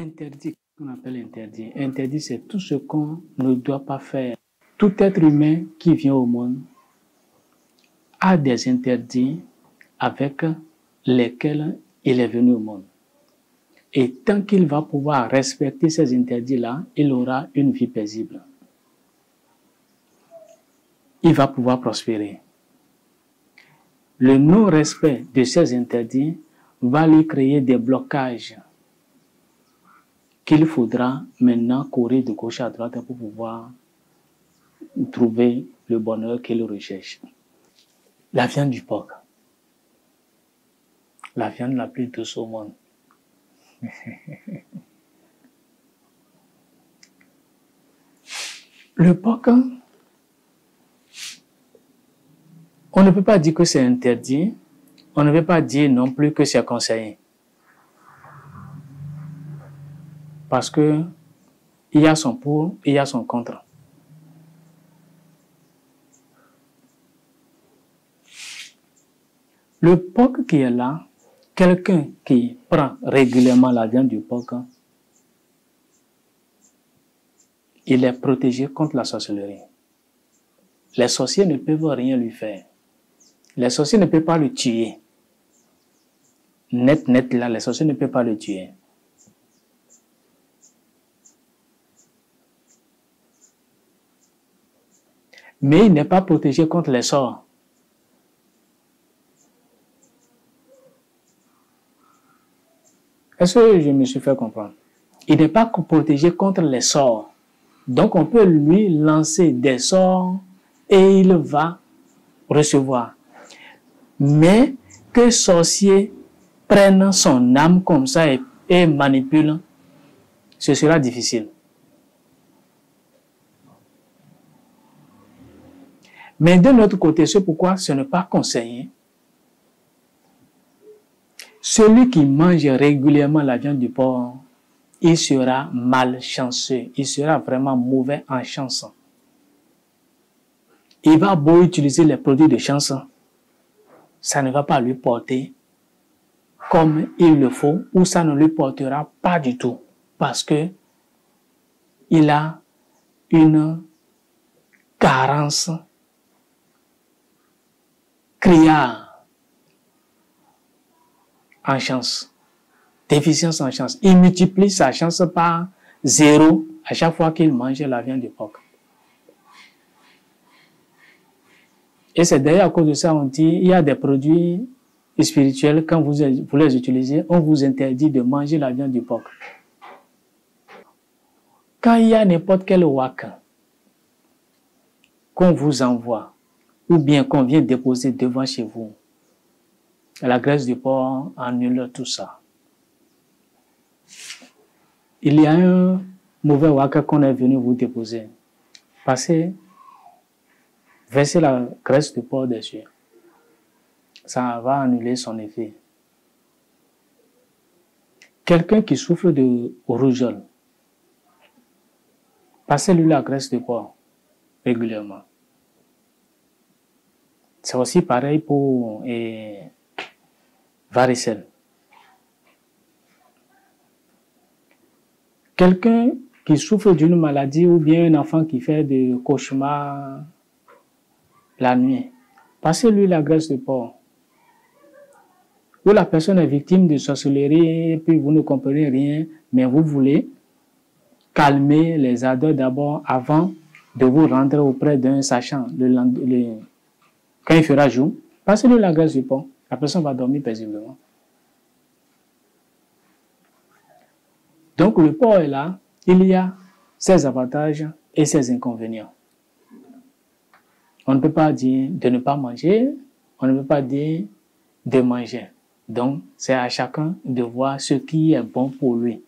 Interdit, qu'on appelle interdit. Interdit, c'est tout ce qu'on ne doit pas faire. Tout être humain qui vient au monde a des interdits avec lesquels il est venu au monde. Et tant qu'il va pouvoir respecter ces interdits-là, il aura une vie paisible. Il va pouvoir prospérer. Le non-respect de ces interdits va lui créer des blocages qu'il faudra maintenant courir de gauche à droite pour pouvoir trouver le bonheur qu'il recherche. La viande du porc. La viande la plus douce au monde. Le porc, on ne peut pas dire que c'est interdit, on ne peut pas dire non plus que c'est conseillé. Parce que il y a son pour, il y a son contre. Le porc qui est là, quelqu'un qui prend régulièrement la viande du porc, il est protégé contre la sorcellerie. Les sorciers ne peuvent rien lui faire. Les sorciers ne peuvent pas le tuer. Net là, les sorciers ne peuvent pas le tuer. Mais il n'est pas protégé contre les sorts. Est-ce que je me suis fait comprendre? Il n'est pas protégé contre les sorts. Donc on peut lui lancer des sorts et il va recevoir. Mais que sorcier prenne son âme comme ça et manipule, ce sera difficile. Mais de l'autre côté, c'est pourquoi ce n'est pas conseillé. Celui qui mange régulièrement la viande du porc, il sera malchanceux, il sera vraiment mauvais en chance. Il va beau utiliser les produits de chance, ça ne va pas lui porter comme il le faut, ou ça ne lui portera pas du tout, parce que il a une carence criard en chance, déficience en chance. Il multiplie sa chance par 0 à chaque fois qu'il mange la viande du porc. Et c'est d'ailleurs à cause de ça on dit il y a des produits spirituels, quand vous les utilisez, on vous interdit de manger la viande du porc. Quand il y a n'importe quel waka qu'on vous envoie, ou bien qu'on vient déposer devant chez vous, la graisse du porc annule tout ça. Il y a un mauvais waka qu'on est venu vous déposer. Versez la graisse du porc dessus. Ça va annuler son effet. Quelqu'un qui souffre de rougeole, passez-lui la graisse du porc régulièrement. C'est aussi pareil pour varicelle. Quelqu'un qui souffre d'une maladie ou bien un enfant qui fait des cauchemars la nuit, passez-lui la graisse de porc. Ou la personne est victime de sorcellerie et puis vous ne comprenez rien, mais vous voulez calmer les ardeurs d'abord avant de vous rendre auprès d'un sachant. Quand il fera jour, passez-lui la graisse du porc. La personne va dormir paisiblement. Donc le porc est là, il y a ses avantages et ses inconvénients. On ne peut pas dire de ne pas manger, on ne peut pas dire de manger. Donc c'est à chacun de voir ce qui est bon pour lui.